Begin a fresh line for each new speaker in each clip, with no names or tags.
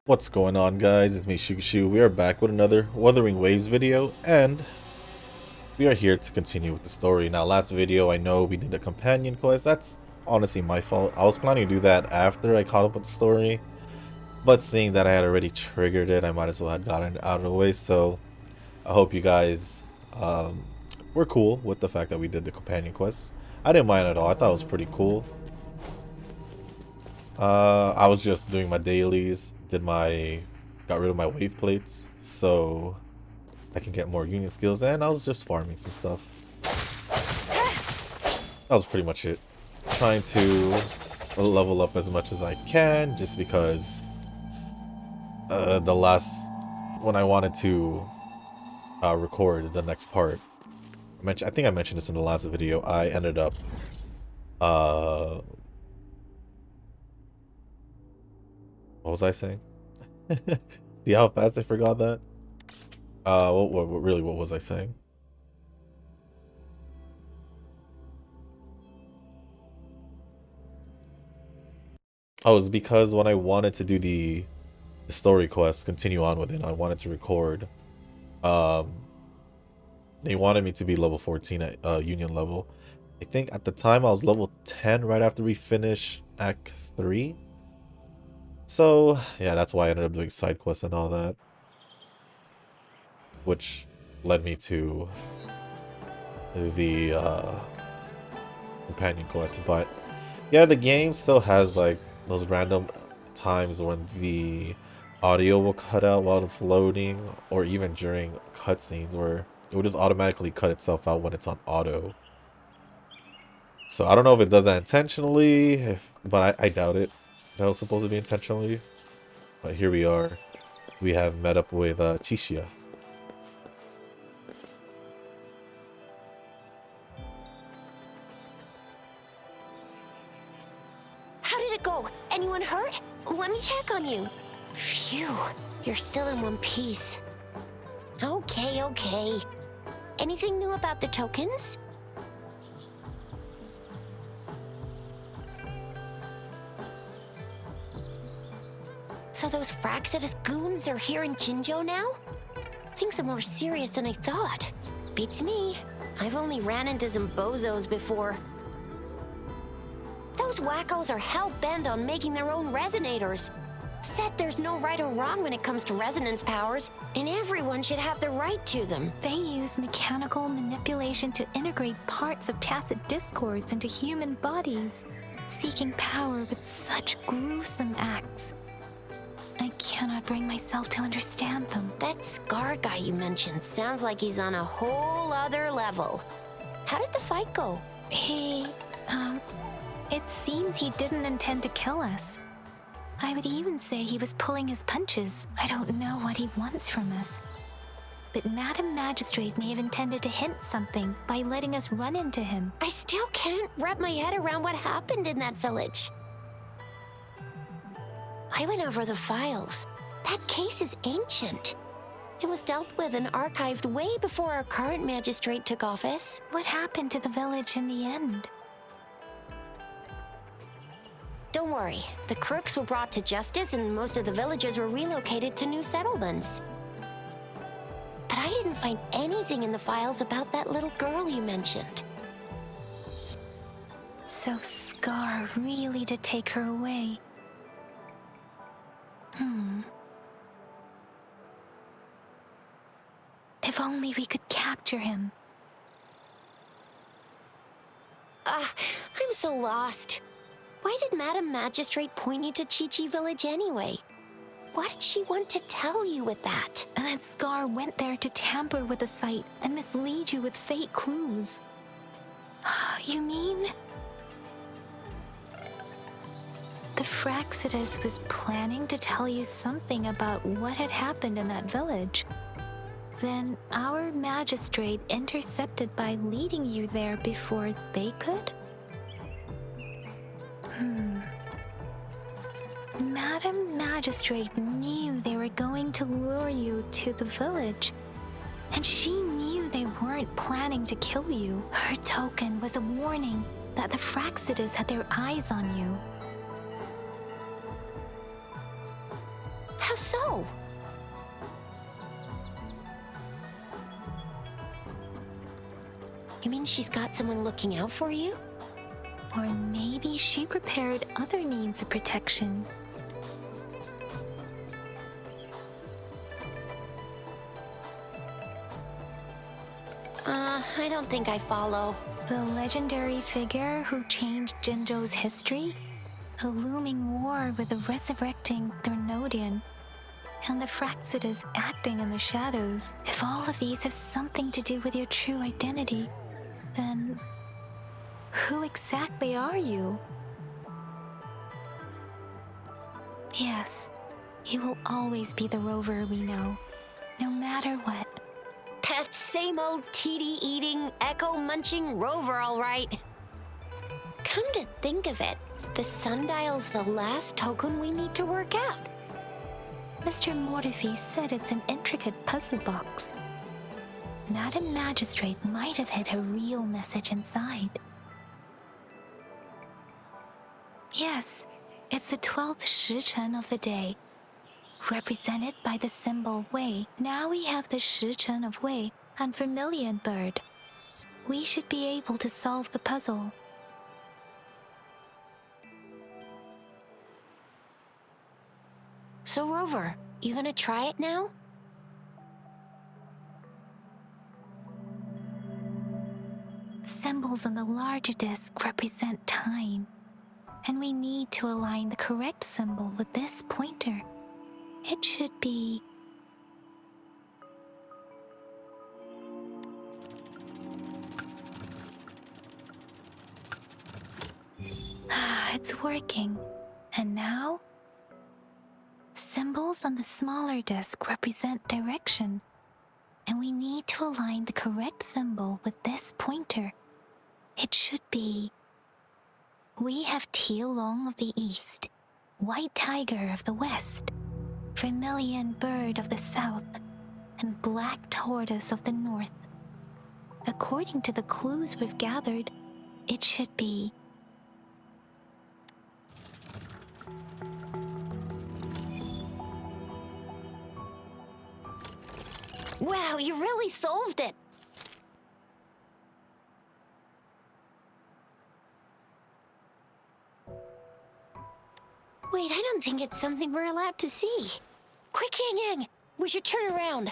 What's going on, guys? It's me, Shukushu. We are back with another Wuthering Waves video, and we are here to continue with the story. Now, last video, I know we did a companion quest. That's honestly my fault. I was planning to do that after I caught up with the story, but seeing that I had already triggered it, I might as well have gotten it out of the way. So, I hope you guys were cool with the fact that we did the companion quest. I didn't mind at all. I thought it was pretty cool. I was just doing my dailies, got rid of my wave plates, so I can get more union skills, and I was just farming some stuff. That was pretty much it. Trying to level up as much as I can, just because when I wanted to record the next part, I think I mentioned this in the last video, I ended up what was I saying? See how fast I forgot that? What was I saying? Oh, it was because when I wanted to do the story quest, continue on with it, I wanted to record. They wanted me to be level 14 at Union level. I think at the time I was level 10 right after we finished Act 3. So, yeah, that's why I ended up doing side quests and all that. Which led me to the companion quest. But, yeah, the game still has, like, those random times when the audio will cut out while it's loading, or even during cutscenes where it will just automatically cut itself out when it's on auto. So, I don't know if it does that intentionally, but I doubt it. That was supposed to be intentionally, but here we are. We have met up with Chishia.
How did it go? Anyone hurt? Let me check on you. Phew, you're still in one piece. Okay. Anything new about the tokens? So those Fraxidus goons are here in Jinzhou now? Things are more serious than I thought. Beats me. I've only ran into some bozos before. Those wackos are hell-bent on making their own resonators. Said there's no right or wrong when it comes to resonance powers, and everyone should have the right to them.
They use mechanical manipulation to integrate parts of tacit discords into human bodies, seeking power with such gruesome acts. I cannot bring myself to understand them.
That Scar guy you mentioned sounds like he's on a whole other level. How did the fight go?
It seems he didn't intend to kill us. I would even say he was pulling his punches. I don't know what he wants from us. But Madam Magistrate may have intended to hint something by letting us run into him.
I still can't wrap my head around what happened in that village. I went over the files. That case is ancient. It was dealt with and archived way before our current magistrate took office.
What happened to the village in the end?
Don't worry. The crooks were brought to justice and most of the villagers were relocated to new settlements. But I didn't find anything in the files about that little girl you mentioned.
So Scar really did take her away. If only we could capture him.
I'm so lost. Why did Madam Magistrate point you to Chi-Chi Village anyway? What did she want to tell you with that?
And that Scar went there to tamper with the site and mislead you with fake clues. You mean? The Fraxidus was planning to tell you something about what had happened in that village. Then our magistrate intercepted by leading you there before they could? Madam Magistrate knew they were going to lure you to the village, and she knew they weren't planning to kill you. Her token was a warning that the Fraxidus had their eyes on you.
How so? You mean she's got someone looking out for you?
Or maybe she prepared other means of protection.
I don't think I follow.
The legendary figure who changed Jinzhou's history? A looming war with a resurrecting Thermodian, and the Fraxidus acting in the shadows. If all of these have something to do with your true identity, then who exactly are you? Yes, you will always be the Rover we know, no matter what.
That same old TD-eating, echo-munching Rover, all right. Come to think of it, the sundial's the last token we need to work out.
Mr. Mortefi said it's an intricate puzzle box. Madam Magistrate might have hid a real message inside. Yes, it's the 12th shichen of the day, represented by the symbol Wei. Now we have the shichen of Wei and vermilion bird. We should be able to solve the puzzle.
So Rover, you gonna try it now?
Symbols on the larger disc represent time, and we need to align the correct symbol with this pointer. It should be... it's working. And now? Symbols on the smaller disc represent direction, and we need to align the correct symbol with this pointer. It should be... We have Tielong of the east, white tiger of the west, vermilion bird of the south, and black tortoise of the north. According to the clues we've gathered, it should be...
Wow, you really solved it! Wait, I don't think it's something we're allowed to see. Quick, Yang Yang! We should turn around.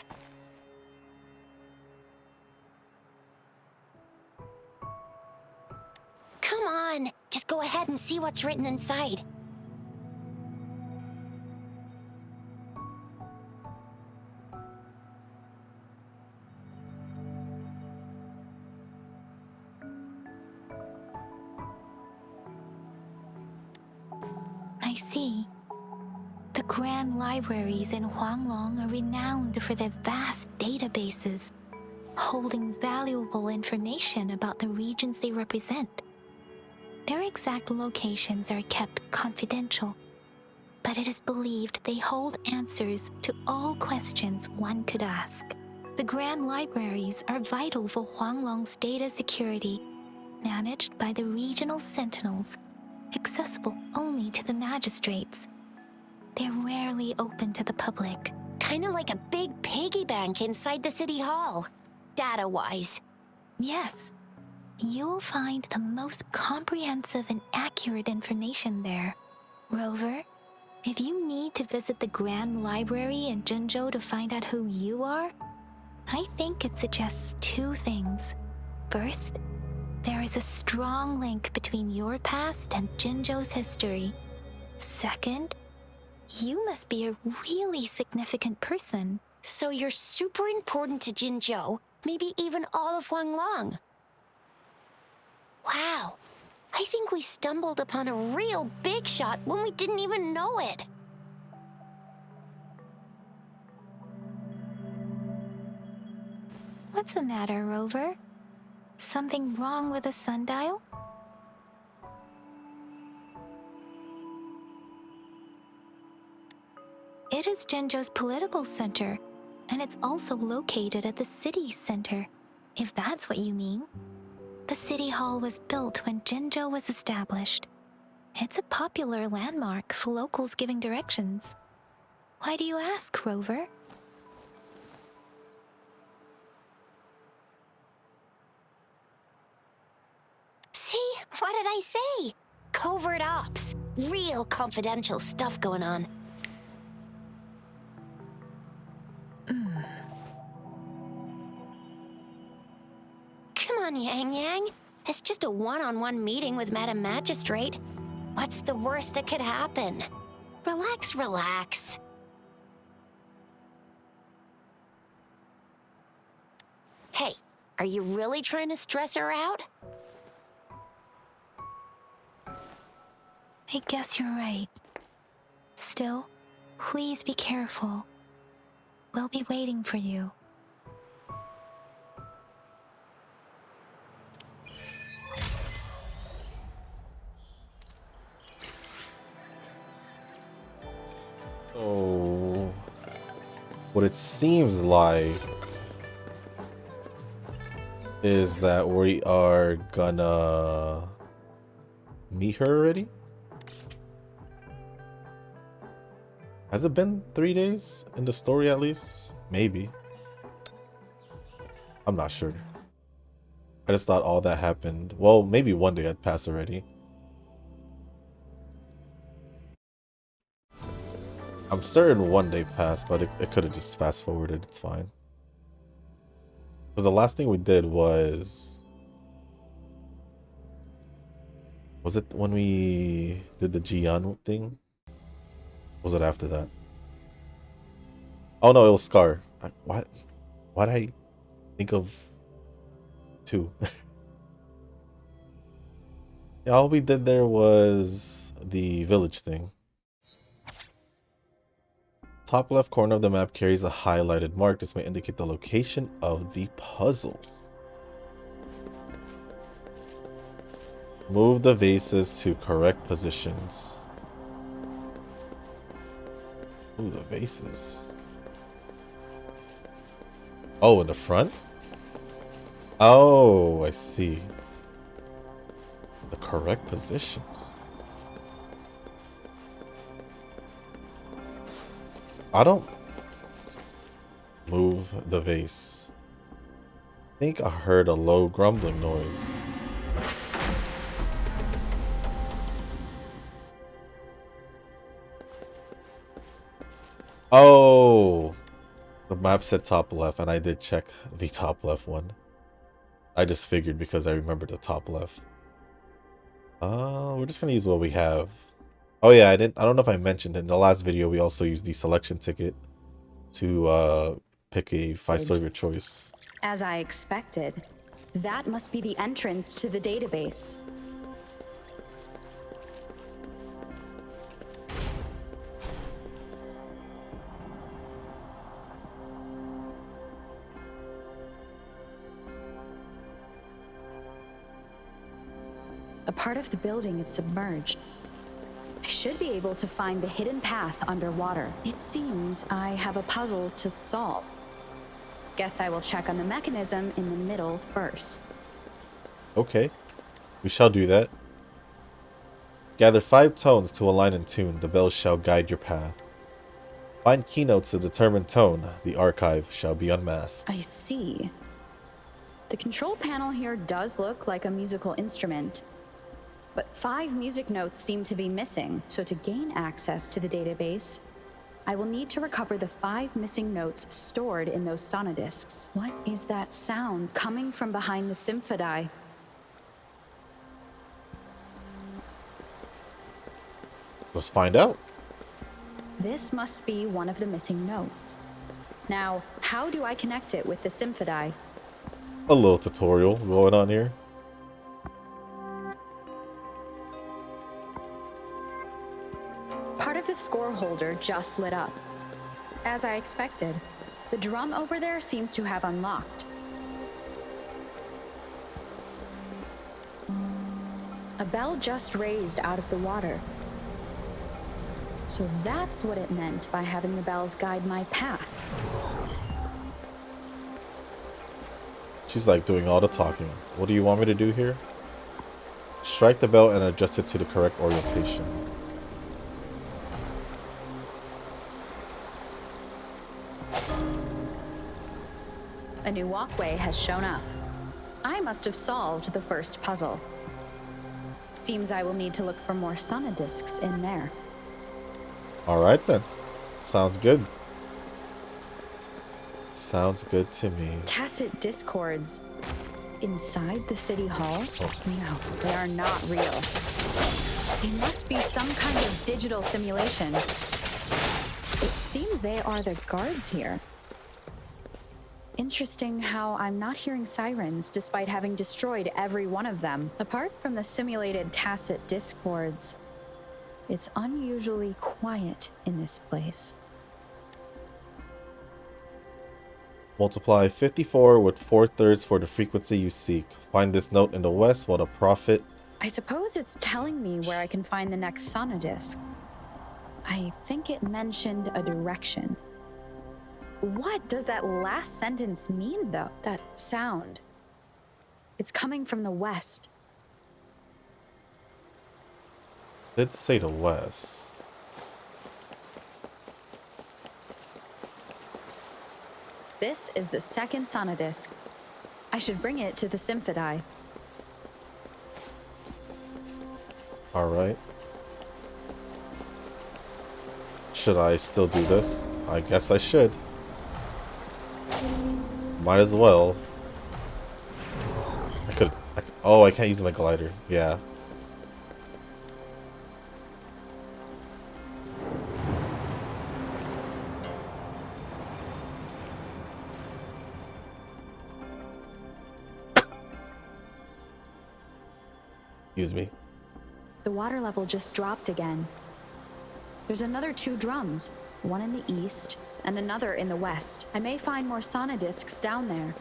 Come on, just go ahead and see what's written inside.
I see. The grand libraries in Huanglong are renowned for their vast databases, holding valuable information about the regions they represent. Their exact locations are kept confidential, but it is believed they hold answers to all questions one could ask. The grand libraries are vital for Huanglong's data security, managed by the regional sentinels, accessible only to the magistrates. They're rarely open to the public.
Kinda like a big piggy bank inside the city hall, data-wise.
Yes, you'll find the most comprehensive and accurate information there. Rover, if you need to visit the Grand Library in Jinzhou to find out who you are, I think it suggests two things. First, there is a strong link between your past and Jinzhou's history. Second, you must be a really significant person.
So you're super important to Jinzhou, maybe even all of Huanglong. Wow, I think we stumbled upon a real big shot when we didn't even know it.
What's the matter, Rover? Something wrong with the sundial? It is Jinzhou's political center, and it's also located at the city center, if that's what you mean. The city hall was built when Jinzhou was established. It's a popular landmark for locals giving directions. Why do you ask, Rover?
See? What did I say? Covert ops. Real confidential stuff going on. Come on, Yang Yang. It's just a one-on-one meeting with Madam Magistrate. What's the worst that could happen? Relax, relax. Hey, are you really trying to stress her out?
I guess you're right. Still, please be careful. We'll be waiting for you.
So, what it seems like is that we are gonna meet her already. Has it been 3 days in the story at least? Maybe. I'm not sure. I just thought all that happened. Well, maybe one day had passed already. I'm certain one day passed, but it could have just fast forwarded. It's fine. Because the last thing we did was... Was it when we did the Jian thing? Was it after that? Oh no, it was Scar. Why'd I think of 2? Yeah, all we did there was the village thing. Top left corner of the map carries a highlighted mark. This may indicate the location of the puzzle. Move the vases to correct positions. Ooh, the vases. Oh, in the front? Oh, I see. The correct positions. I don't move the vase. I think I heard a low grumbling noise. Oh, the map said top left, and I did check the top left one. I just figured because I remember the top left. We're just gonna use what we have. Oh yeah, I don't know if I mentioned it in the last video. We also used the selection ticket to pick a 5-star of your choice.
As I expected, that must be the entrance to the database. A part of the building is submerged. I should be able to find the hidden path underwater. It seems I have a puzzle to solve. Guess I will check on the mechanism in the middle first.
Okay, we shall do that. Gather 5 tones to align in tune. The bells shall guide your path. Find keynotes to determine tone. The archive shall be unmasked.
I see. The control panel here does look like a musical instrument. But 5 music notes seem to be missing, so to gain access to the database, I will need to recover the 5 missing notes stored in those sonodiscs. What is that sound coming from behind the symphody?
Let's find out.
This must be one of the missing notes. Now, how do I connect it with the symphody?
A little tutorial going on here.
Part of the score holder just lit up. As I expected, the drum over there seems to have unlocked. A bell just raised out of the water. So that's what it meant by having the bells guide my path.
She's like doing all the talking. What do you want me to do here? Strike the bell and adjust it to the correct orientation.
A new walkway has shown up. I must have solved the first puzzle. Seems I will need to look for more sonodiscs in there.
Alright then. Sounds good. Sounds good to me.
Tacit discords inside the city hall?
Oh.
No, they are not real. They must be some kind of digital simulation. It seems they are the guards here. Interesting how I'm not hearing sirens despite having destroyed every one of them. Apart from the simulated tacit discords, it's unusually quiet in this place.
Multiply 54 with 4/3 for the frequency you seek. Find this note in the west while the prophet...
I suppose it's telling me where I can find the next sonodisc. I think it mentioned a direction. What does that last sentence mean, though? That sound. It's coming from the west.
Did say the west.
This is the second sonodisc. I should bring it to the Symphodi.
Alright. Should I still do this? I guess I should. Might as well. Oh, I can't use my glider. Yeah. Excuse me.
The water level just dropped again. There's another 2 drums, one in the east and another in the west. I may find more sonodiscs down there.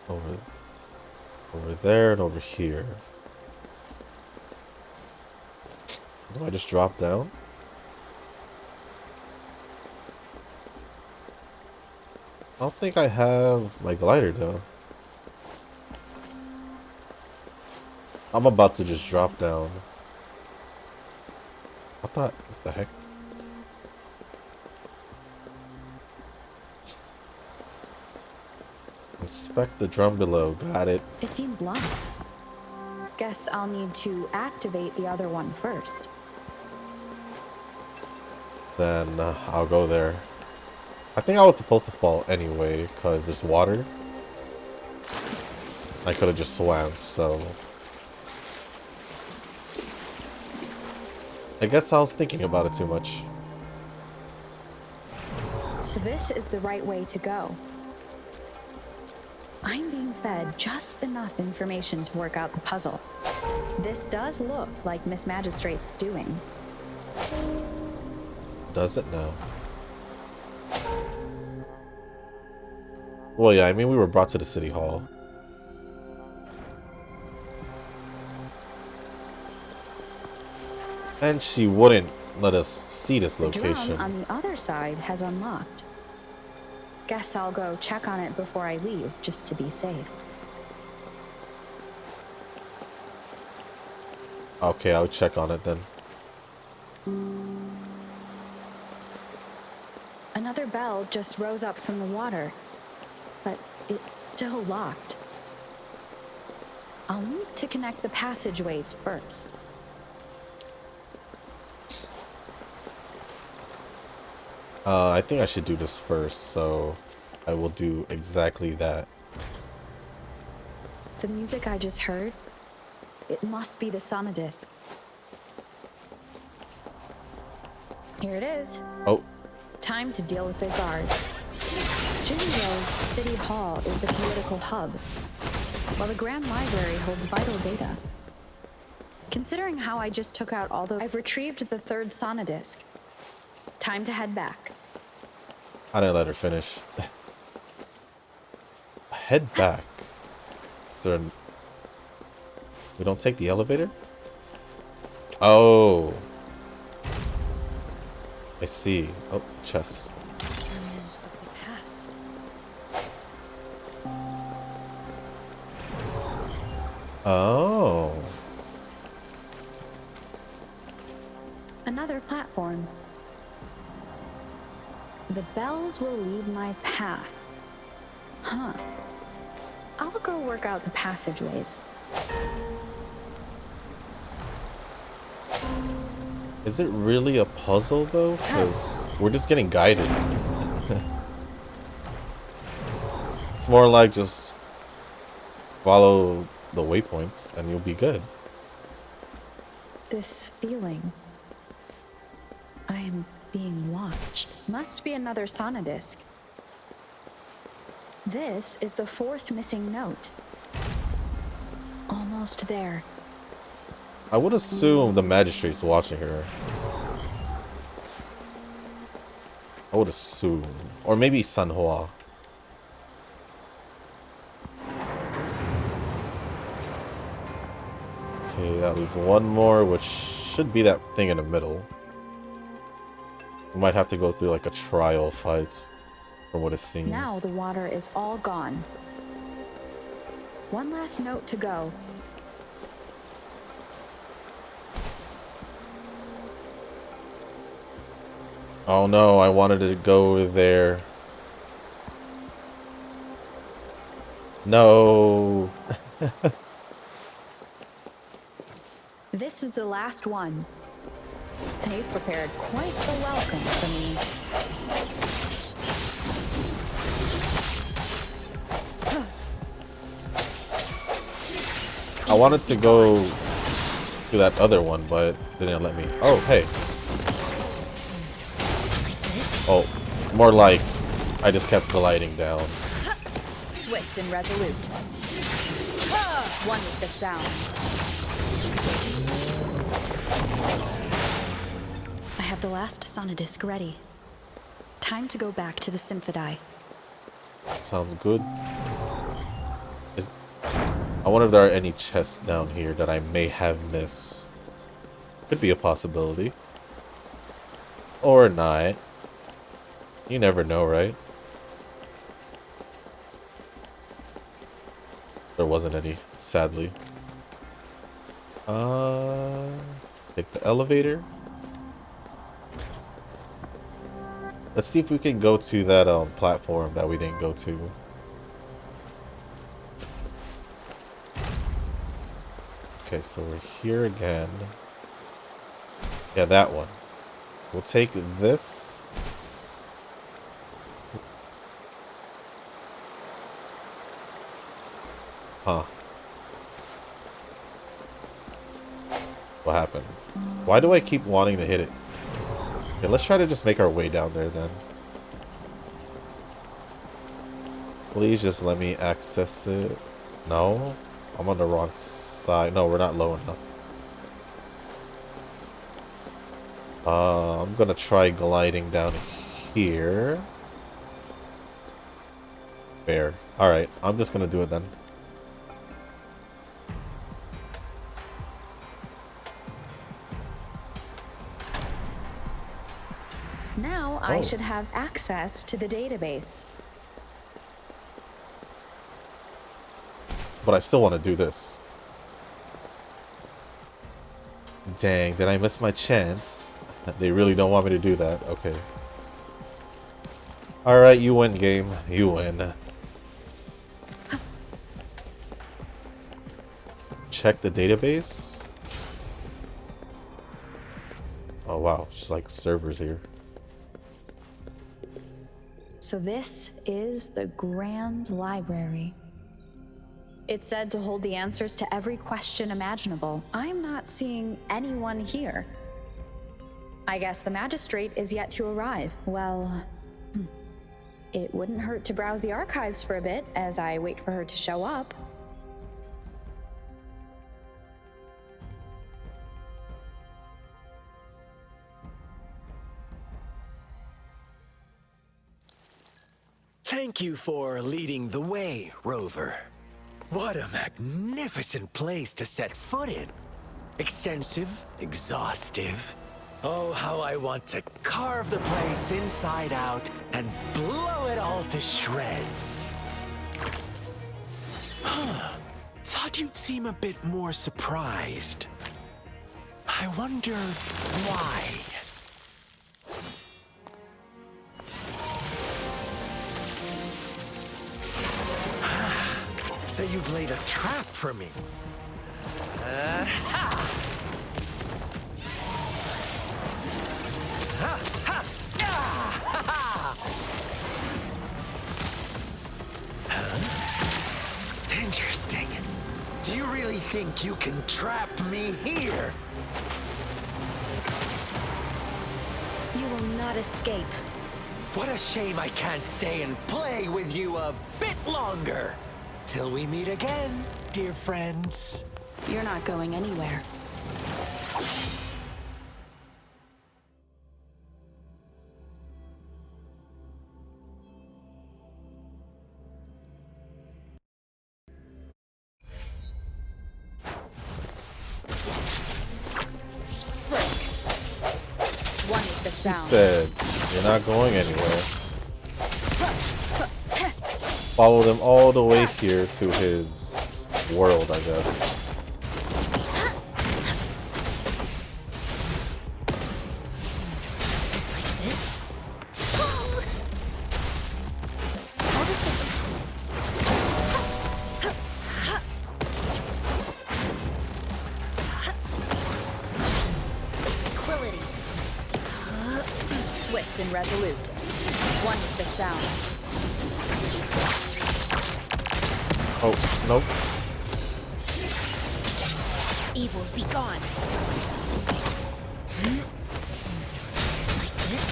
Over there and over here. Do I just drop down? I don't think I have my glider though. I'm about to just drop down. I thought, what the heck? Inspect the drum below. Got it.
It seems locked. Guess I'll need to activate the other one first.
Then I'll go there. I think I was supposed to fall anyway, because there's water. I could have just swam, so... I guess I was thinking about it too much.
So this is the right way to go. I'm being fed just enough information to work out the puzzle. This does look like Miss Magistrate's doing.
Does it now? Well, yeah, I mean, we were brought to the city hall. And she wouldn't let us see this location.
The drum on the other side has unlocked. Guess I'll go check on it before I leave, just to be safe.
Okay, I'll check on it then.
Another bell just rose up from the water, but it's still locked. I'll need to connect the passageways first.
I think I should do this first, so I will do exactly that.
The music I just heard, it must be the sonodisc. Here it is.
Oh,
Time to deal with the guards. Jinhsi's City Hall is the political hub, while the Grand Library holds vital data. Considering how I just took out all the... I've retrieved the third sonodisc. Time to head back.
I didn't let her finish. Head back. Is there an... We don't take the elevator? Oh. I see. Oh, chest.
Remnants of the past.
Oh.
Another platform. The bells will lead my path. Huh. I'll go work out the passageways.
Is it really a puzzle though? Because we're just getting guided. It's more like just follow the waypoints and you'll be good.
This feeling. I am being watched. Must be another sonodisc. This is the 4th missing note. Almost there.
I would assume the magistrate's watching her. I would assume. Or maybe Sanhua. Okay, that leaves one more, which should be that thing in the middle. We might have to go through like a trial of fights, from what it seems.
Now the water is all gone. One last note to go.
Oh no, I wanted to go there. No.
This is the last one. They've prepared quite the welcome for me.
I wanted to go to that other one, but they didn't let me. Oh, hey. Oh, more like I just kept gliding down.
Swift and resolute. One with the sound. I have the last sonodisc ready. Time to go back to the Symphodi.
Sounds good. I wonder if there are any chests down here that I may have missed. Could be a possibility. Or not. You never know, right? There wasn't any, sadly. Take the elevator. Let's see if we can go to that platform that we didn't go to. Okay, so we're here again. Yeah, that one. We'll take this. Huh. What happened? Why do I keep wanting to hit it? Okay, let's try to just make our way down there then. Please just let me access it. No? I'm on the wrong side. No, we're not low enough. I'm gonna try gliding down here. Fair. Alright, I'm just gonna do it then.
Now I should have access to the database.
But I still want to do this. Dang, did I miss my chance? They really don't want me to do that. Okay. Alright, you win, game. You win. Check the database. Oh wow, it's like servers here.
So this is the Grand Library. It's said to hold the answers to every question imaginable. I'm not seeing anyone here. I guess the Magistrate is yet to arrive. Well, it wouldn't hurt to browse the archives for a bit as I wait for her to show up.
Thank you for leading the way, Rover. What a magnificent place to set foot in. Extensive, exhaustive. Oh, how I want to carve the place inside out and blow it all to shreds. Thought you'd seem a bit more surprised. I wonder why. So you've laid a trap for me. Interesting. Do you really think you can trap me here?
You will not escape.
What a shame I can't stay and play with you a bit longer. Till we meet again, dear friends.
You're not going anywhere. One with the
He
sound.
said, "You're not going anywhere." Followed him all the way here to his world, I guess.
This? Odyssey. Tranquility.
Swift and resolute. One with the sound.
Oh, nope.
Evils be gone. Like this?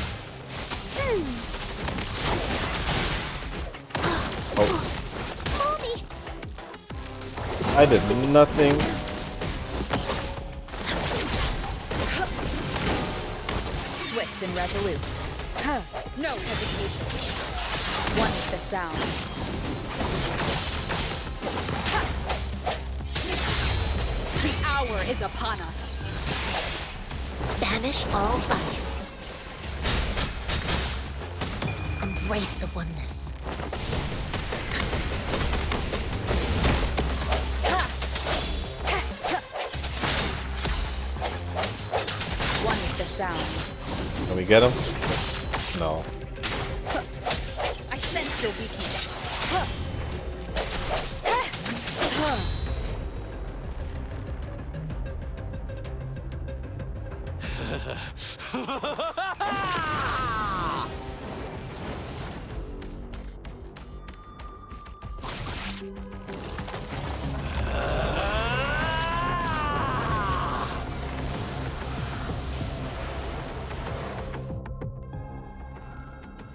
Oh,
Mommy!
I did nothing.
Swift and resolute. No hesitation. One with the sound. The hour is upon us.
Banish all vice. Embrace the oneness.
One with the sound.
Can we get him? No.
I sense your weakness.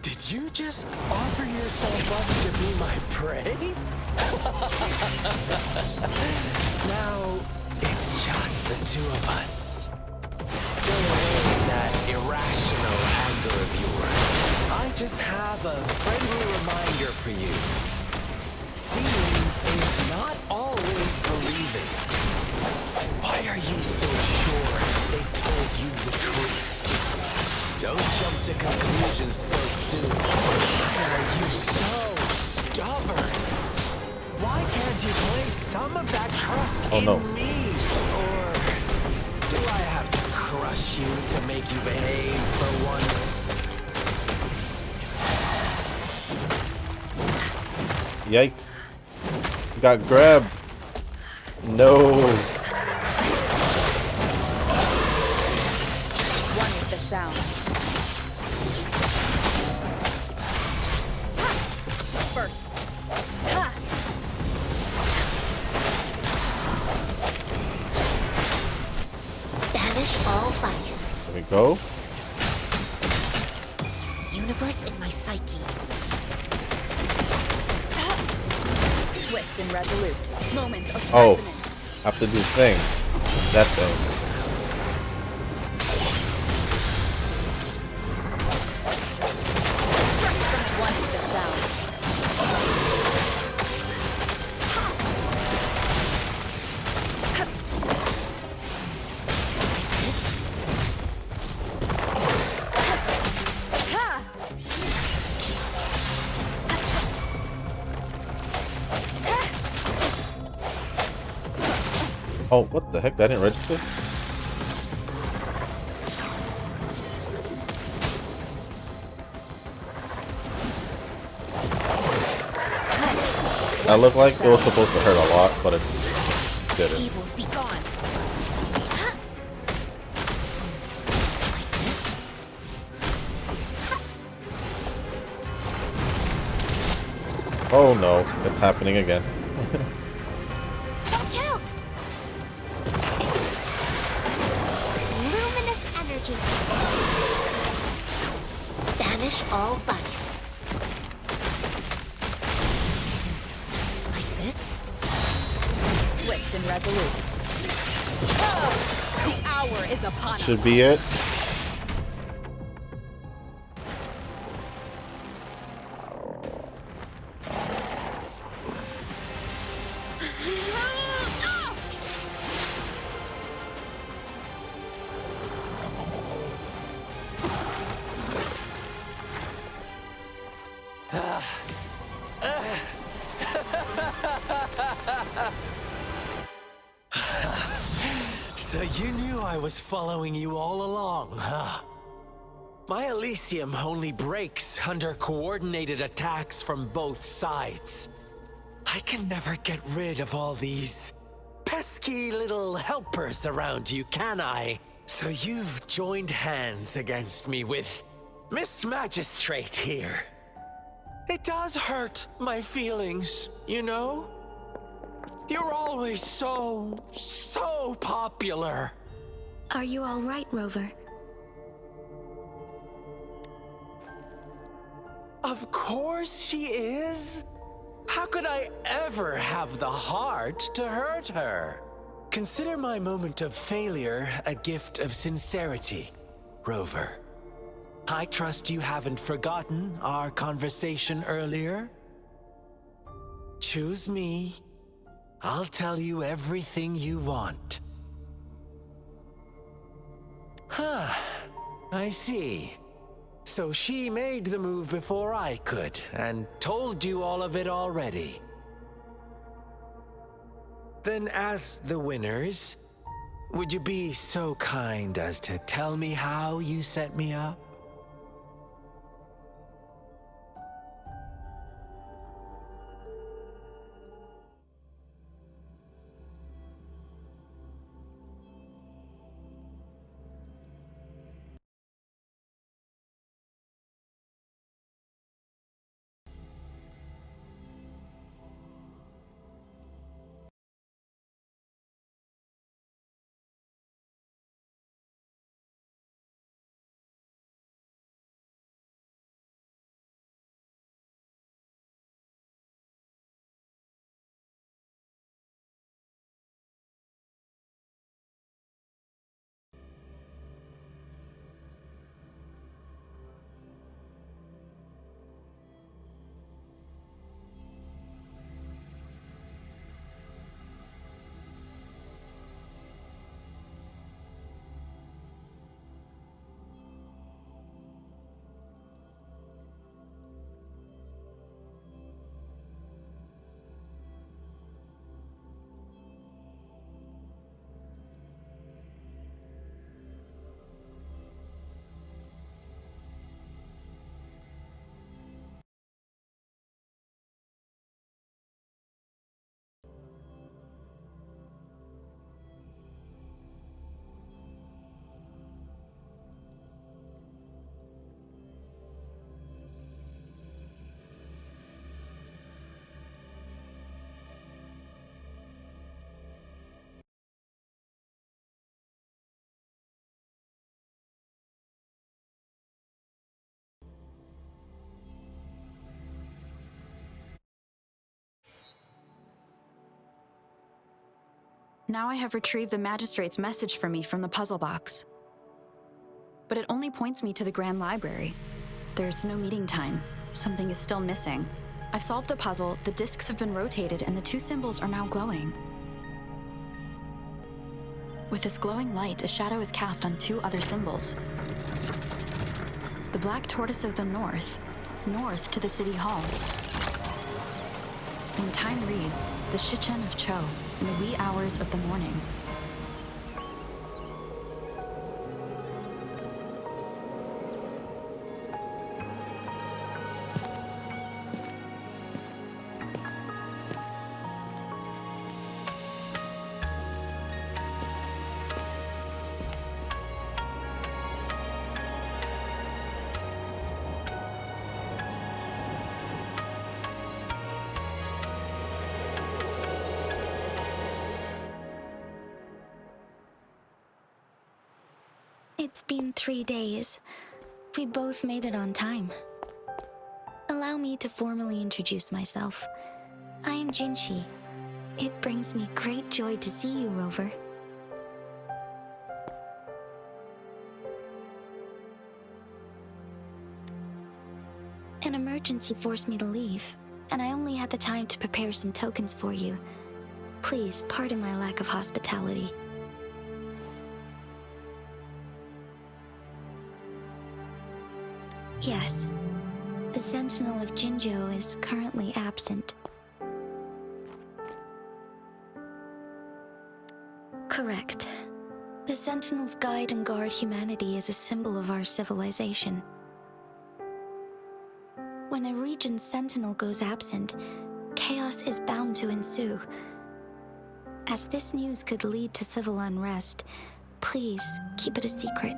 Did you just offer yourself up to be my prey? Now, it's just the two of us. Still away in that irrational anger of yours. I just have a friendly reminder for you. Seeing is not always believing. Why are you so sure they told you the truth? Don't jump to conclusions so soon. Why are you so stubborn? Why can't you place some of that trust in me? Or do I have to crush you to make you behave for once?
Yikes. Got grabbed. No.
One with the sound. Disperse.
Banish all vice.
There we go.
Universe in my psyche.
Swift and resolute. Moment of
Oh.
resonance.
Have to do thing. That thing.
One with the sound.
Oh, what the heck? That didn't register? That looked like it was supposed to hurt a lot, but it didn't.
Evils be gone. Like this?
Oh no, it's happening again.
Watch out! Luminous energy. Banish all vice.
Like this?
Swift and resolute. Oh, the hour is upon us.
Should be it.
So you knew I was following you all along, huh? My Elysium only breaks under coordinated attacks from both sides. I can never get rid of all these pesky little helpers around you, can I? So you've joined hands against me with Miss Magistrate here. It does hurt my feelings, you know? You're always so popular.
Are you all right, Rover?
Of course she is. How could I ever have the heart to hurt her? Consider my moment of failure a gift of sincerity, Rover. I trust you haven't forgotten our conversation earlier. Choose me. I'll tell you everything you want. Huh. I see. So she made the move before I could, and told you all of it already. Then as the winners, would you be so kind as to tell me how you set me up?
Now I have retrieved the Magistrate's message for me from the puzzle box. But it only points me to the Grand Library. There's no meeting time. Something is still missing. I've solved the puzzle, the discs have been rotated, and the two symbols are now glowing. With this glowing light, a shadow is cast on two other symbols. The Black Tortoise of the North, north to the City Hall. And the time reads, the Shichen of Cho, in the wee hours of the morning.
It's been 3 days. We both made it on time. Allow me to formally introduce myself. I am Jinhsi. It brings me great joy to see you, Rover. An emergency forced me to leave, and I only had the time to prepare some tokens for you. Please pardon my lack of hospitality. Yes, the Sentinel of Jinzhou is currently absent. Correct. The Sentinels guide and guard humanity as a symbol of our civilization. When a region's Sentinel goes absent, chaos is bound to ensue. As this news could lead to civil unrest, please keep it a secret.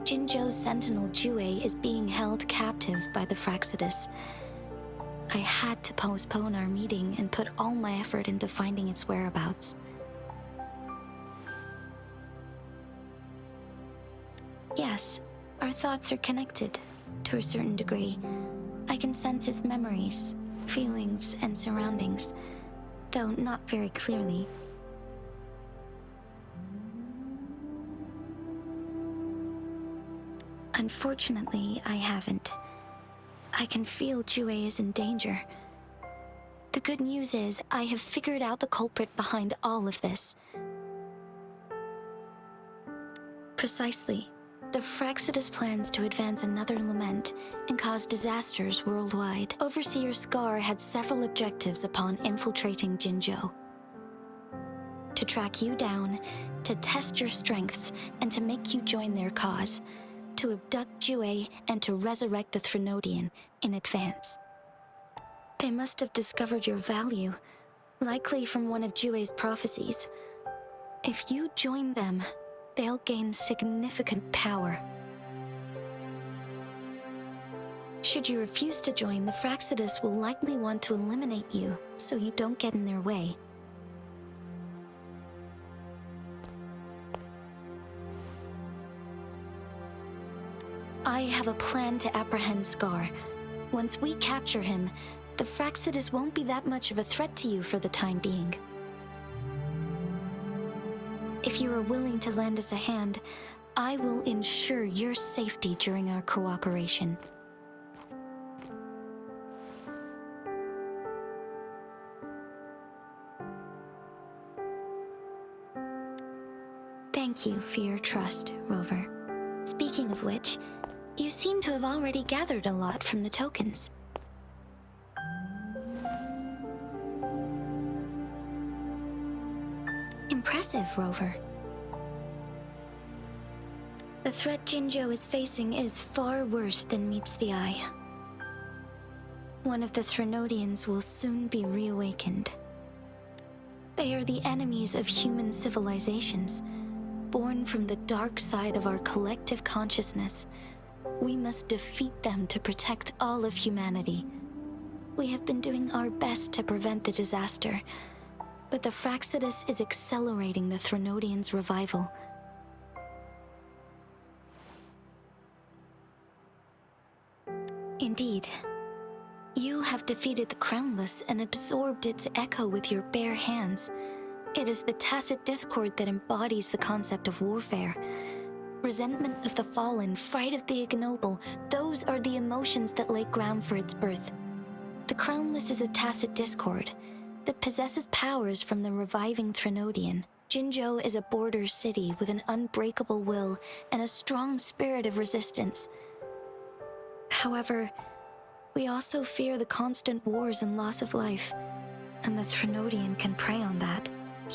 Jinzhou's Sentinel Jue is being held captive by the Fraxidus. I had to postpone our meeting and put all my effort into finding its whereabouts. Yes, our thoughts are connected, to a certain degree. I can sense his memories, feelings, and surroundings, though not very clearly. Unfortunately, I haven't. I can feel Jue is in danger. The good news is, I have figured out the culprit behind all of this. Precisely. The Fraxidus plans to advance another Lament and cause disasters worldwide. Overseer Scar had several objectives upon infiltrating Jinzhou. To track you down, to test your strengths, and to make you join their cause. To abduct Jue and to resurrect the Threnodian in advance. They must have discovered your value, likely from one of Jue's prophecies. If you join them, they'll gain significant power. Should you refuse to join, the Fraxidus will likely want to eliminate you so you don't get in their way. I have a plan to apprehend Scar. Once we capture him, the Fraxidus won't be that much of a threat to you for the time being. If you are willing to lend us a hand, I will ensure your safety during our cooperation. Thank you for your trust, Rover. Speaking of which, you seem to have already gathered a lot from the tokens. Impressive, Rover. The threat Jinzhou is facing is far worse than meets the eye. One of the Threnodians will soon be reawakened. They are the enemies of human civilizations, born from the dark side of our collective consciousness. We must defeat them to protect all of humanity. We have been doing our best to prevent the disaster, but the Fraxidus is accelerating the Threnodians' revival. Indeed, you have defeated the Crownless and absorbed its echo with your bare hands. It is the tacit discord that embodies the concept of warfare. Resentment of the fallen, fright of the ignoble, those are the emotions that lay ground for its birth. The Crownless is a tacit discord that possesses powers from the reviving Threnodian. Jinzhou is a border city with an unbreakable will and a strong spirit of resistance. However, we also fear the constant wars and loss of life, and the Threnodian can prey on that.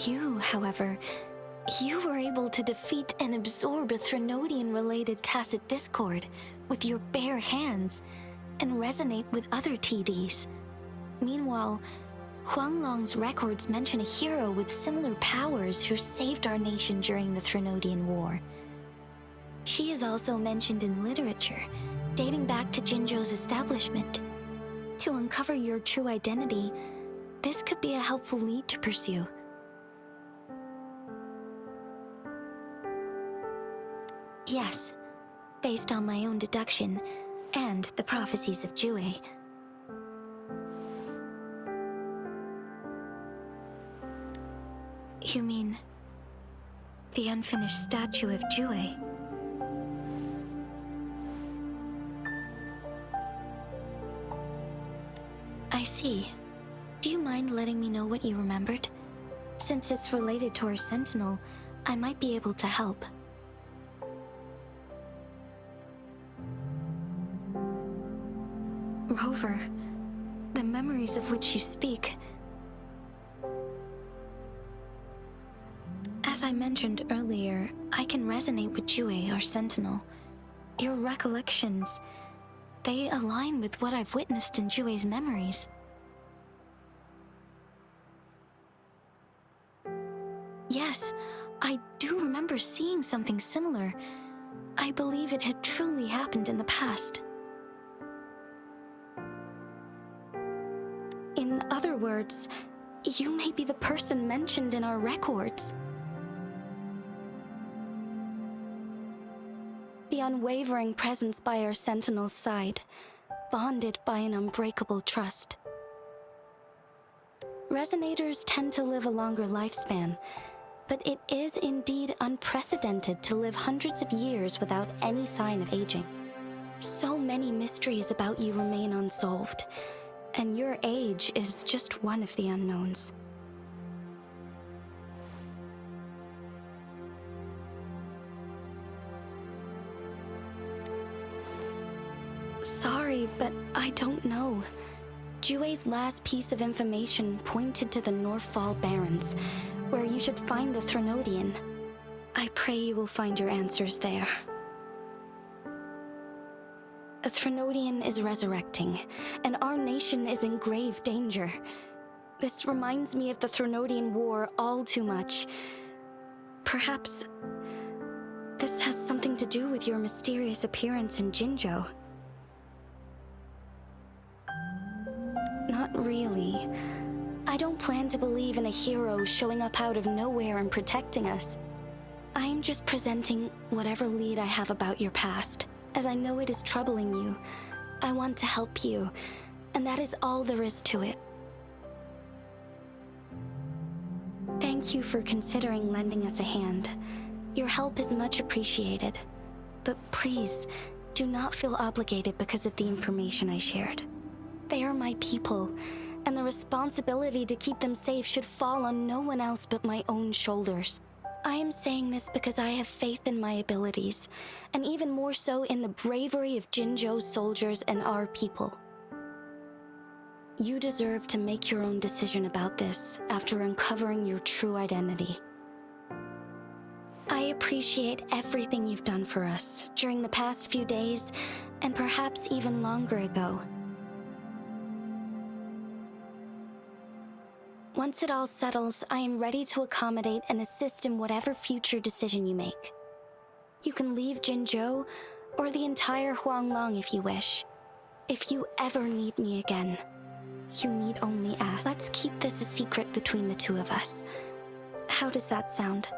You, however, you were able to defeat and absorb a Threnodian-related tacit discord with your bare hands and resonate with other TDs. Meanwhile, Huanglong's records mention a hero with similar powers who saved our nation during the Threnodian War. She is also mentioned in literature, dating back to Jinzhou's establishment. To uncover your true identity, this could be a helpful lead to pursue. Yes, based on my own deduction and the prophecies of Jue. You mean the unfinished statue of Jue? I see. Do you mind letting me know what you remembered? Since it's related to our sentinel, I might be able to help. Rover, the memories of which you speak. As I mentioned earlier, I can resonate with Jue, our sentinel. Your recollections, they align with what I've witnessed in Jue's memories. Yes, I do remember seeing something similar. I believe it had truly happened in the past. In other words, you may be the person mentioned in our records. The unwavering presence by our sentinel's side, bonded by an unbreakable trust. Resonators tend to live a longer lifespan, but it is indeed unprecedented to live hundreds of years without any sign of aging. So many mysteries about you remain unsolved, and your age is just one of the unknowns. Sorry, but I don't know. Jue's last piece of information pointed to the Northfall Barrens, where you should find the Threnodian. I pray you will find your answers there. A Threnodian is resurrecting, and our nation is in grave danger. This reminds me of the Threnodian War all too much. Perhaps this has something to do with your mysterious appearance in Jinzhou. Not really. I don't plan to believe in a hero showing up out of nowhere and protecting us. I'm just presenting whatever lead I have about your past. As I know it is troubling you, I want to help you, and that is all there is to it. Thank you for considering lending us a hand. Your help is much appreciated. But please, do not feel obligated because of the information I shared. They are my people, and the responsibility to keep them safe should fall on no one else but my own shoulders. I am saying this because I have faith in my abilities, and even more so in the bravery of Jinzhou's soldiers and our people. You deserve to make your own decision about this after uncovering your true identity. I appreciate everything you've done for us during the past few days, and perhaps even longer ago. Once it all settles, I am ready to accommodate and assist in whatever future decision you make. You can leave Jinzhou, or the entire Huanglong if you wish. If you ever need me again, you need only ask. Let's keep this a secret between the two of us. How does that sound?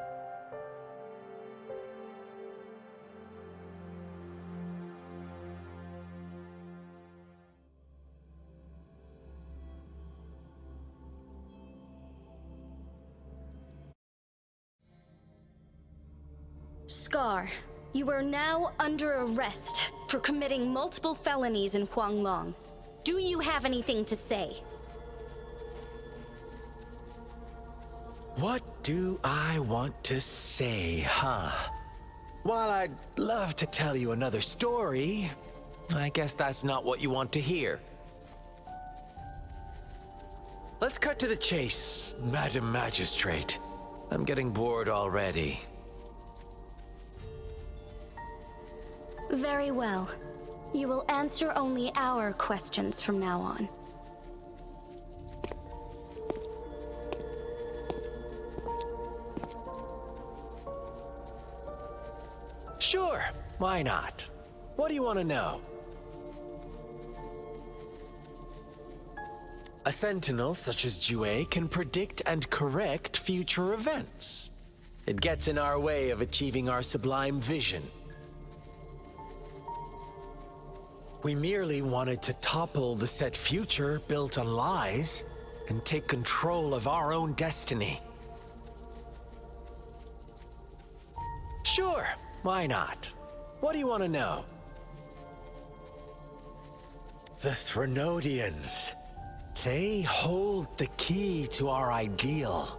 Scar, you are now under arrest for committing multiple felonies in Huanglong. Do you have anything to say?
What do I want to say, huh? While I'd love to tell you another story, I guess that's not what you want to hear. Let's cut to the chase, Madam Magistrate. I'm getting bored already.
Very well. You will answer only our questions from now on.
Sure, why not? What do you want to know? A sentinel such as Jue can predict and correct future events. It gets in our way of achieving our sublime vision. We merely wanted to topple the set future built on lies and take control of our own destiny. Sure, why not? What do you want to know? The Threnodians. They hold the key to our ideal.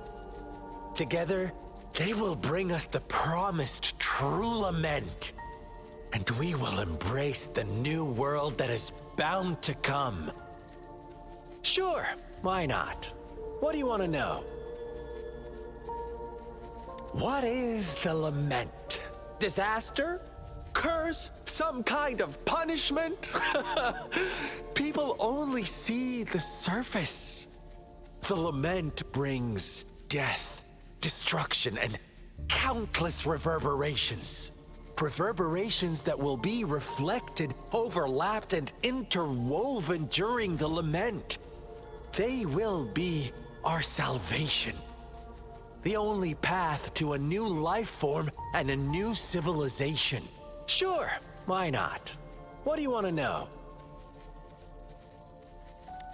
Together, they will bring us the promised true lament. And we will embrace the new world that is bound to come. Sure, why not? What do you want to know? What is the lament? Disaster? Curse? Some kind of punishment? People only see the surface. The lament brings death, destruction, and countless reverberations. Reverberations that will be reflected, overlapped, and interwoven during the lament. They will be our salvation. The only path to a new life form and a new civilization. Sure, why not? What do you want to know?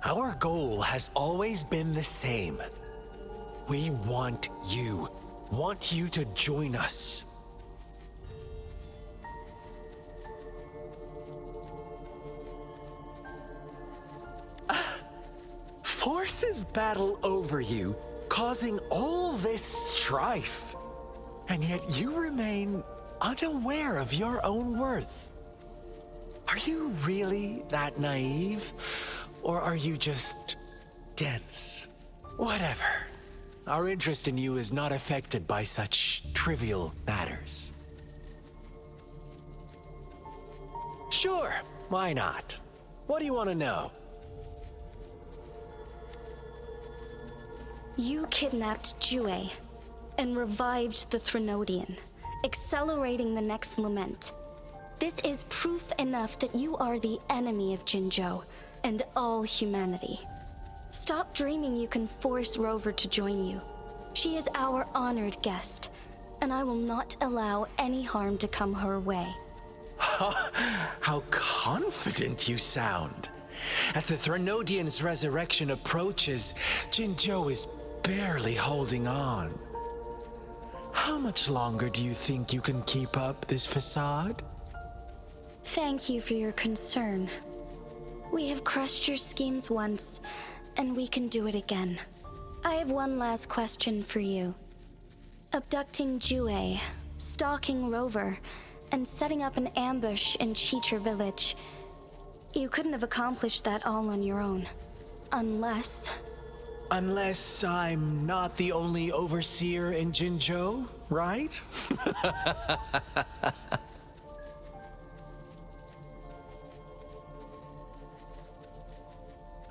Our goal has always been the same. We want you to join us. Forces battle over you, causing all this strife. And yet you remain unaware of your own worth. Are you really that naive? Or are you just dense? Whatever. Our interest in you is not affected by such trivial matters. Sure, why not? What do you want to know?
You kidnapped Jue and revived the Threnodian, accelerating the next lament. This is proof enough that you are the enemy of Jinzhou and all humanity. Stop dreaming you can force Rover to join you. She is our honored guest, and I will not allow any harm to come her way.
How confident you sound. As the Threnodian's resurrection approaches, Jinzhou is barely holding on. How much longer do you think you can keep up this facade?
Thank you for your concern. We have crushed your schemes once, and we can do it again. I have one last question for you. Abducting Jue, stalking Rover, and setting up an ambush in Cheecher village. You couldn't have accomplished that all on your own. Unless
I'm not the only overseer in Jinzhou, right?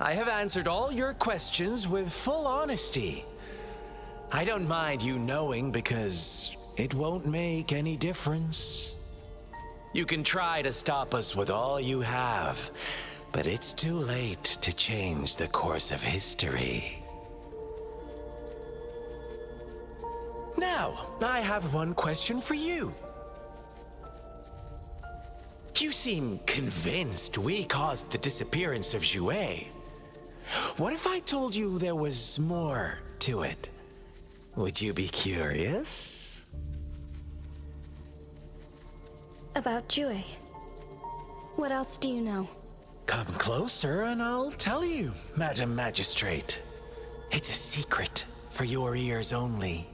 I have answered all your questions with full honesty. I don't mind you knowing because it won't make any difference. You can try to stop us with all you have, but it's too late to change the course of history. Now, I have one question for you. You seem convinced we caused the disappearance of Jue. What if I told you there was more to it? Would you be curious?
about Jue. What else do you know?
Come closer and I'll tell you, Madam Magistrate. It's a secret for your ears only.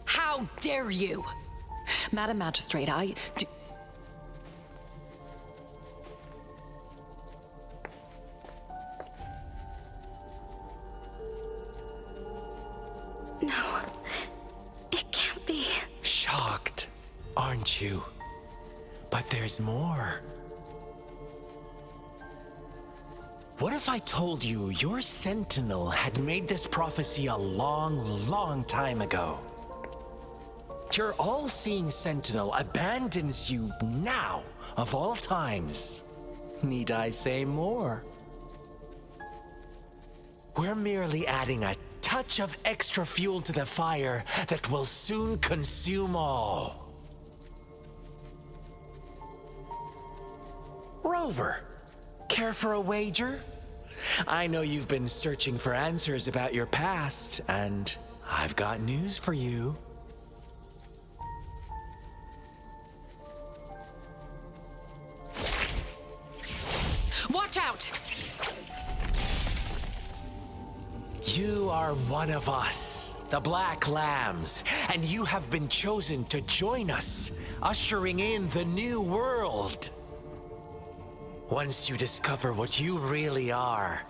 How dare you? Madam Magistrate,
No, it can't be.
Shocked, aren't you? But there's more. What if I told you your sentinel had made this prophecy a long, long time ago? Your all-seeing sentinel abandons you now, of all times. Need I say more? We're merely adding a touch of extra fuel to the fire that will soon consume all. Rover, care for a wager? I know you've been searching for answers about your past, and I've got news for you.
Watch out!
You are one of us, the Black Lambs, and you have been chosen to join us, ushering in the new world. Once you discover what you really are,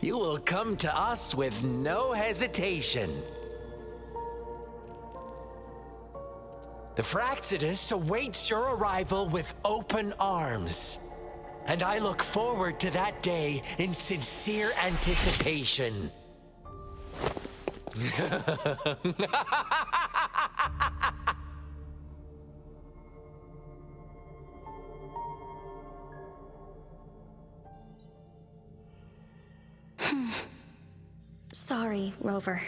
you will come to us with no hesitation. The Fraxidus awaits your arrival with open arms, and I look forward to that day in sincere anticipation.
Sorry, Rover.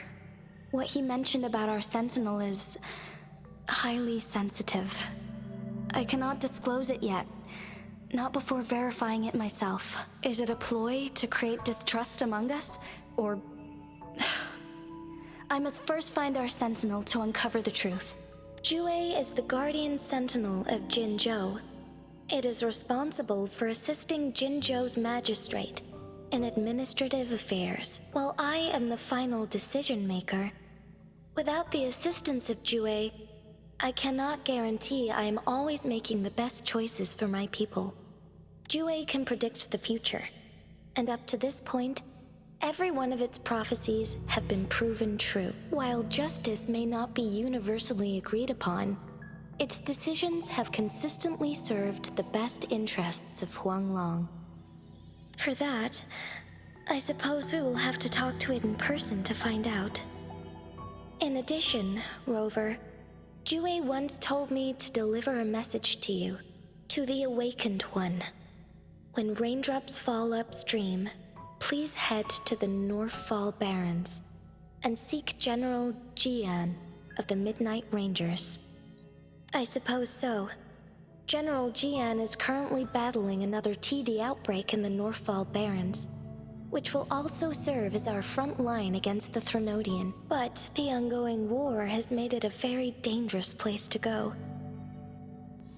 What he mentioned about our sentinel is highly sensitive. I cannot disclose it yet. Not before verifying it myself. Is it a ploy to create distrust among us? Or... I must first find our sentinel to uncover the truth. Jue is the guardian sentinel of Jinzhou. It is responsible for assisting Jinzhou's magistrate in administrative affairs, while I am the final decision maker. Without the assistance of Jue, I cannot guarantee I am always making the best choices for my people. Jue can predict the future, and up to this point, every one of its prophecies have been proven true. While justice may not be universally agreed upon, its decisions have consistently served the best interests of Huanglong. For that, I suppose we will have to talk to it in person to find out. In addition, Rover, Jue once told me to deliver a message to you, to the Awakened One. When raindrops fall upstream, please head to the Northfall Barrens and seek General Jian of the Midnight Rangers. I suppose so. General Jian is currently battling another TD outbreak in the Northfall Barrens, which will also serve as our front line against the Threnodian. But the ongoing war has made it a very dangerous place to go.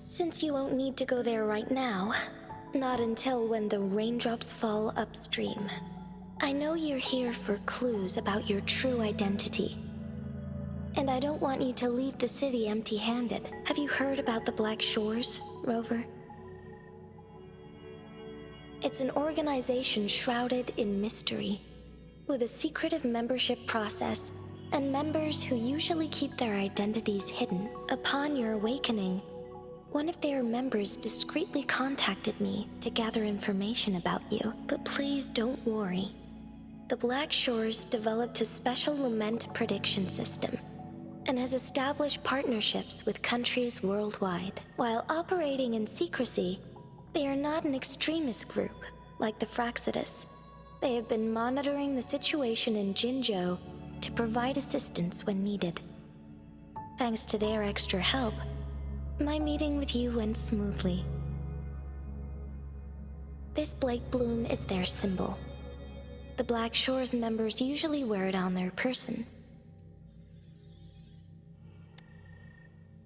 Since you won't need to go there right now, not until when the raindrops fall upstream. I know you're here for clues about your true identity. And I don't want you to leave the city empty-handed. Have you heard about the Black Shores, Rover? It's an organization shrouded in mystery, with a secretive membership process and members who usually keep their identities hidden. Upon your awakening, one of their members discreetly contacted me to gather information about you. But please don't worry. The Black Shores developed a special Lament prediction system and has established partnerships with countries worldwide. While operating in secrecy, they are not an extremist group like the Fraxidus. They have been monitoring the situation in Jinzhou to provide assistance when needed. Thanks to their extra help, my meeting with you went smoothly. This Blake Bloom is their symbol. The Black Shores members usually wear it on their person.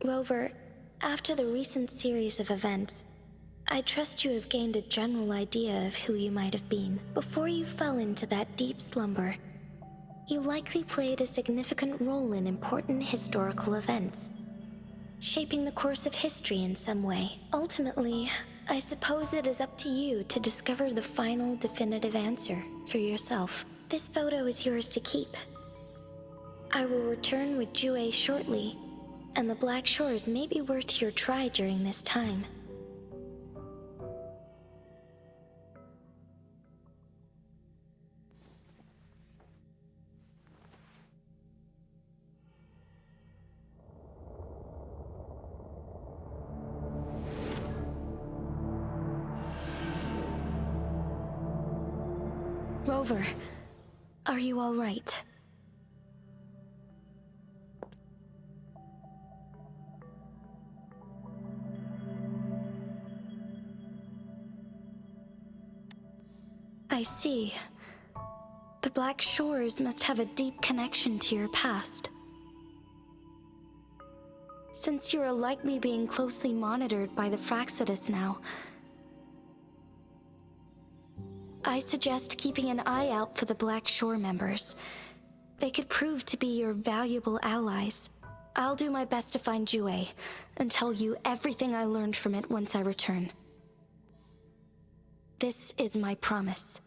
Rover, after the recent series of events, I trust you have gained a general idea of who you might have been. Before you fell into that deep slumber, you likely played a significant role in important historical events, shaping the course of history in some way. Ultimately, I suppose it is up to you to discover the final definitive answer for yourself. This photo is yours to keep. I will return with Jue shortly, and the Black Shores may be worth your try during this time. Rover, are you all right? I see. The Black Shores must have a deep connection to your past. Since you are likely being closely monitored by the Fraxidus now, I suggest keeping an eye out for the Black Shore members. They could prove to be your valuable allies. I'll do my best to find Jue and tell you everything I learned from it once I return. This is my promise.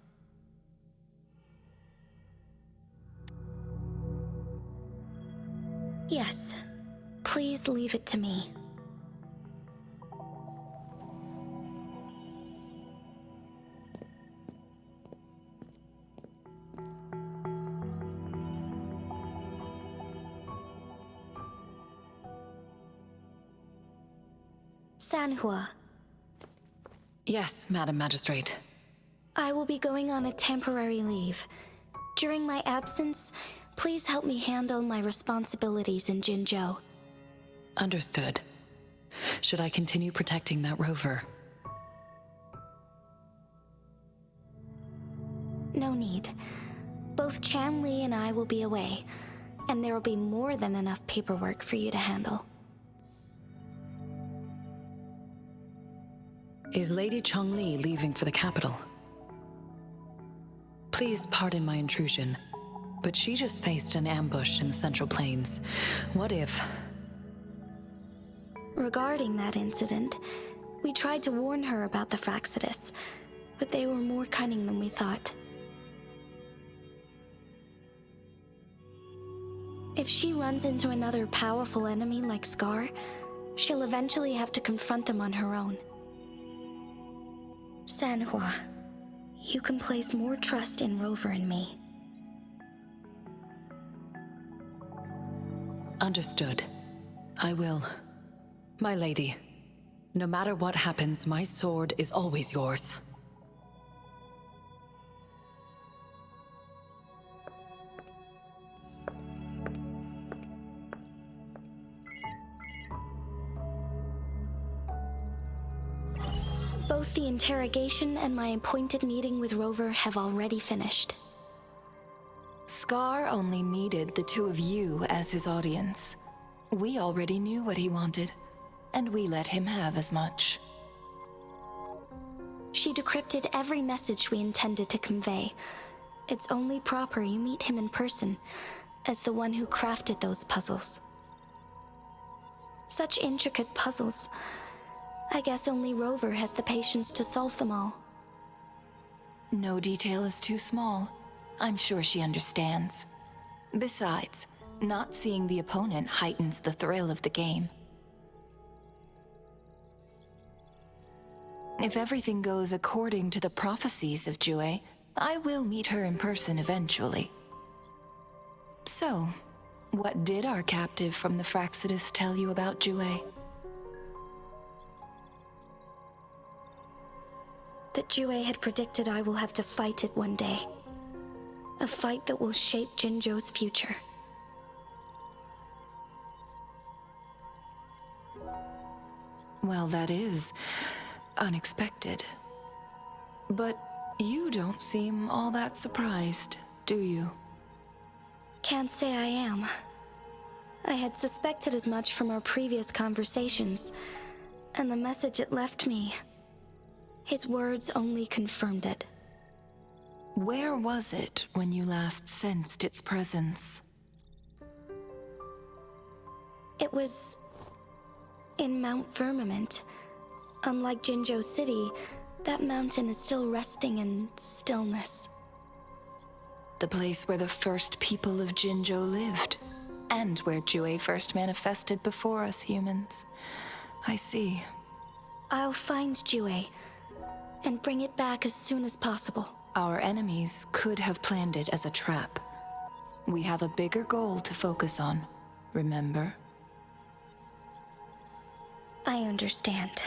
Yes, please leave it to me. Sanhua.
Yes, Madam Magistrate.
I will be going on a temporary leave. During my absence, please help me handle my responsibilities in Jinzhou.
Understood. Should I continue protecting that rover?
No need. Both Chanli and I will be away, and there will be more than enough paperwork for you to handle.
Is Lady Chongli leaving for the capital? Please pardon my intrusion, but she just faced an ambush in the Central Plains. What if...
Regarding that incident, we tried to warn her about the Fraxidus, but they were more cunning than we thought. If she runs into another powerful enemy like Scar, she'll eventually have to confront them on her own. Sanhua, you can place more trust in Rover and me.
Understood. I will. My lady, no matter what happens, my sword is always yours.
Both the interrogation and my appointed meeting with Rover have already finished.
Scar only needed the two of you as his audience. We already knew what he wanted, and we let him have as much.
She decrypted every message we intended to convey. It's only proper you meet him in person, as the one who crafted those puzzles. Such intricate puzzles. I guess only Rover has the patience to solve them all.
No detail is too small. I'm sure she understands. Besides, not seeing the opponent heightens the thrill of the game. If everything goes according to the prophecies of Jue, I will meet her in person eventually. So, what did our captive from the Fraxidus tell you about Jue?
That Jue had predicted I will have to fight it one day. A fight that will shape Jinzhou's future.
Well, that is unexpected. But you don't seem all that surprised, do you?
Can't say I am. I had suspected as much from our previous conversations, and the message it left me, his words only confirmed it.
Where was it when you last sensed its presence?
It was in Mount Firmament. Unlike Jinzhou City, that mountain is still resting in stillness.
The place where the first people of Jinzhou lived, and where Jue first manifested before us humans. I see.
I'll find Jue and bring it back as soon as possible.
Our enemies could have planned it as a trap. We have a bigger goal to focus on, remember?
I understand.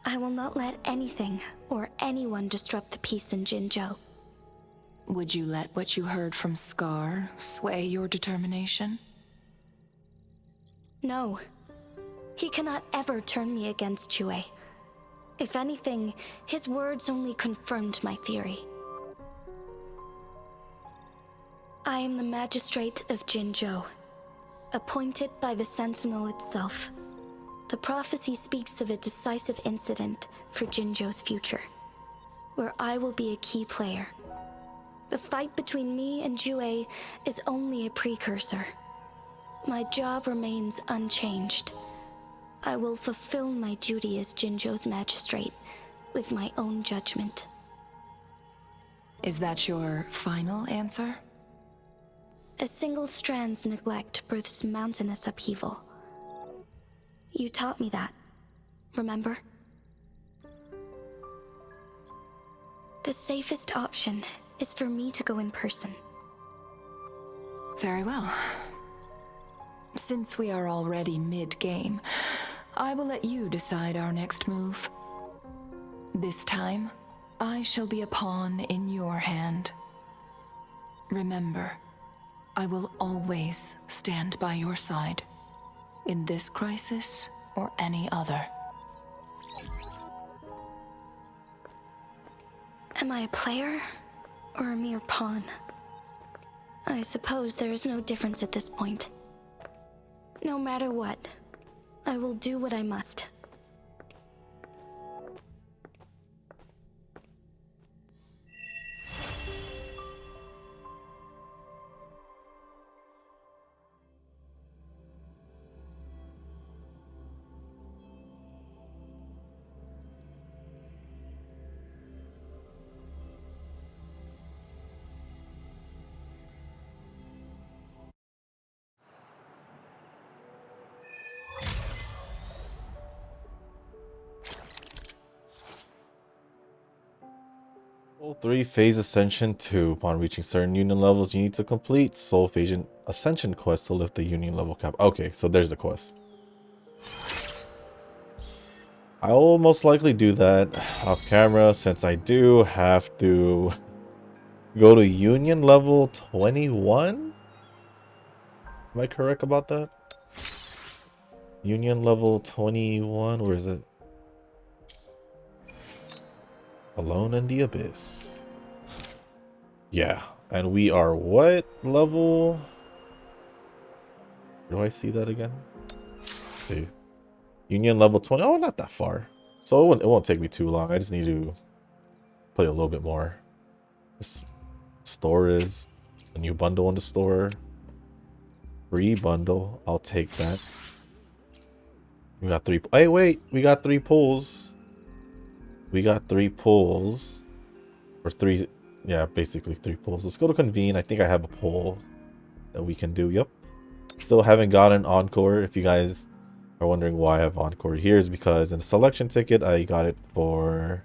I will not let anything or anyone disrupt the peace in Jinzhou.
Would you let what you heard from Scar sway your determination?
No. He cannot ever turn me against Jue. If anything, his words only confirmed my theory. I am the Magistrate of Jinzhou, appointed by the Sentinel itself. The prophecy speaks of a decisive incident for Jinzhou's future, where I will be a key player. The fight between me and Jue is only a precursor. My job remains unchanged. I will fulfill my duty as Jinzhou's magistrate with my own judgment.
Is that your final answer?
A single strand's neglect births mountainous upheaval. You taught me that, remember? The safest option is for me to go in person.
Very well. Since we are already mid-game, I will let you decide our next move. This time, I shall be a pawn in your hand. Remember, I will always stand by your side, in this crisis or any other.
Am I a player or a mere pawn? I suppose there is no difference at this point. No matter what, I will do what I must.
Soul 3 Phase Ascension 2. Upon reaching certain union levels, you need to complete Soul Phase Ascension quest to lift the union level cap. Okay, so there's the quest. I will most likely do that off camera since I do have to go to union level 21. Am I correct about that? Union level 21. Where is it? Alone in the Abyss. Yeah. And we are what level? Do I see that again? Let's see. Union level 20. Oh, not that far. So it won't take me too long. I just need to play a little bit more. This store is a new bundle in the store. Free bundle. I'll take that. We got 3. Hey, wait. We got 3 pulls. We got 3 pulls. Or 3. Yeah, basically 3 pulls. Let's go to convene. I think I have a pull that we can do. Yep. Still haven't gotten Encore. If you guys are wondering why I have Encore here, is because in the selection ticket, I got it for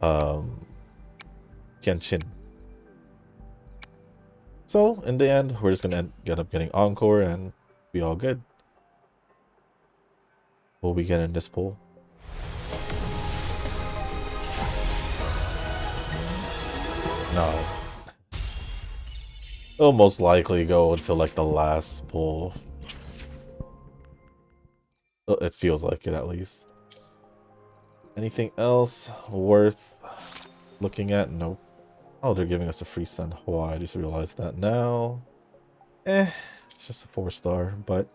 Tianqin. So, in the end, we're just going to end up getting Encore and be all good. Will we get in this pool? No. It'll most likely go until like the last pull. It feels like it, at least. Anything else worth looking at? Nope. Oh, they're giving us a free Sun Hua. I just realized that now. It's just a 4-star, but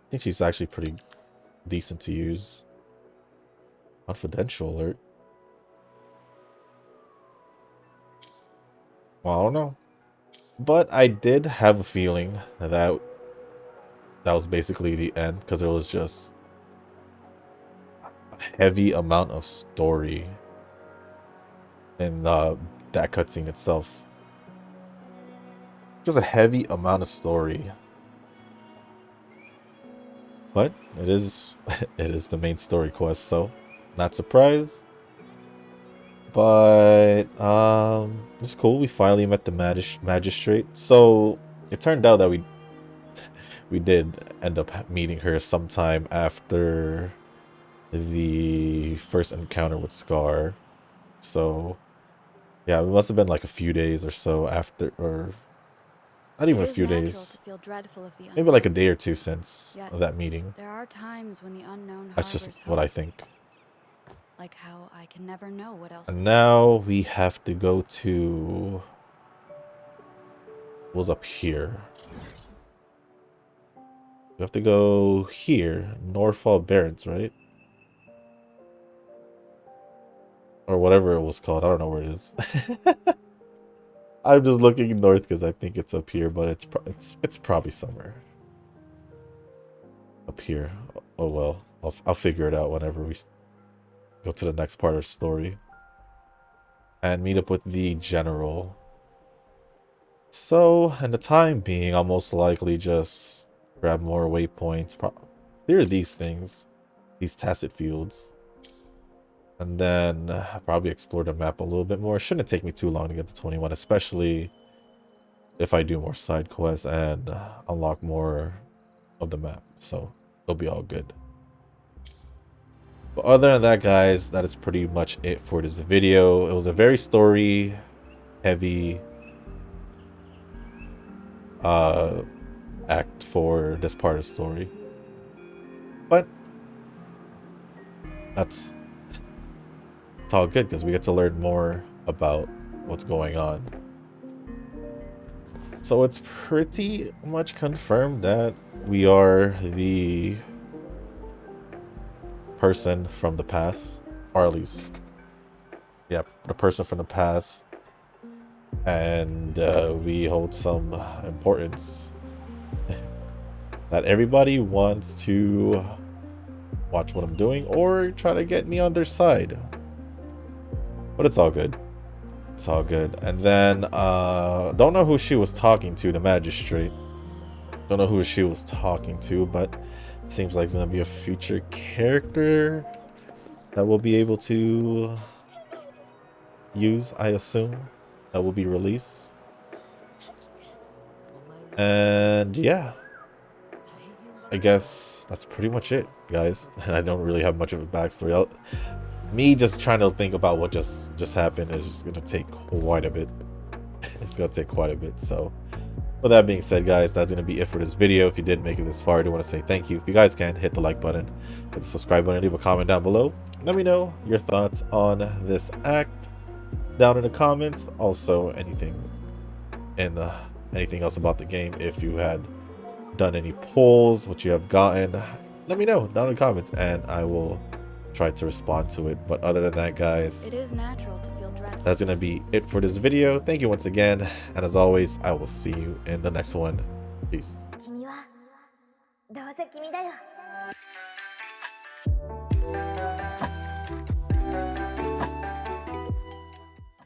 I think she's actually pretty decent to use. Confidential alert. Well, I don't know. But I did have a feeling that was basically the end, because it was just a heavy amount of story in that cutscene itself. Just a heavy amount of story. But it is it is the main story quest, so not surprised. But it's cool. We finally met the magistrate. So it turned out that we did end up meeting her sometime after the first encounter with Scar. So yeah, it must have been like a few days or so after, or Not even
It
a
is
few
natural
days.
to feel dreadful of the
Maybe like a
unknown.
day or two since
Yet,
that meeting.
there are times when the unknown
That's just
harbors
what I
hope,
think.
like how I can never know what else
And
this
now we have to go to... What was up here? We have to go here. Norfall Barrens, right? Or whatever it was called. I don't know where it is. I'm just looking north because I think it's up here, but it's probably somewhere up here. Oh well, I'll figure it out whenever we go to the next part of the story and meet up with the general. So, in the time being, I'll most likely just grab more waypoints. Clear these things, these tacit fields, and then probably explore the map a little bit more. It shouldn't take me too long to get to 21, especially if I do more side quests and unlock more of the map. So it'll be all good. But other than that, guys, that is pretty much it for this video. It was a very story heavy act for this part of the story. But it's all good because we get to learn more about what's going on. So it's pretty much confirmed that we are the person from the past, or at least, yeah, the person from the past, and we hold some importance that everybody wants to watch what I'm doing or try to get me on their side. But it's all good. It's all good. And then, don't know who she was talking to, the magistrate. Don't know who she was talking to, but it seems like it's going to be a future character that we'll be able to use, I assume, that will be released. And yeah, I guess that's pretty much it, guys. I don't really have much of a backstory. Me just trying to think about what just happened is just going to take quite a bit. It's going to take quite a bit. So with that being said, guys, that's going to be it for this video. If you did make it this far, I do want to say thank you. If you guys can, hit the like button, hit the subscribe button, leave a comment down below. Let me know your thoughts on this act down in the comments. Also, anything else about the game. If you had done any polls, what you have gotten, let me know down in the comments, and I will try to respond to it. But other than that, guys,
It is natural to feel dreadful.
that's gonna be it for this video. Thank you once again, and as always, I will see you in the next one. Peace.
君はどうせ君だよ。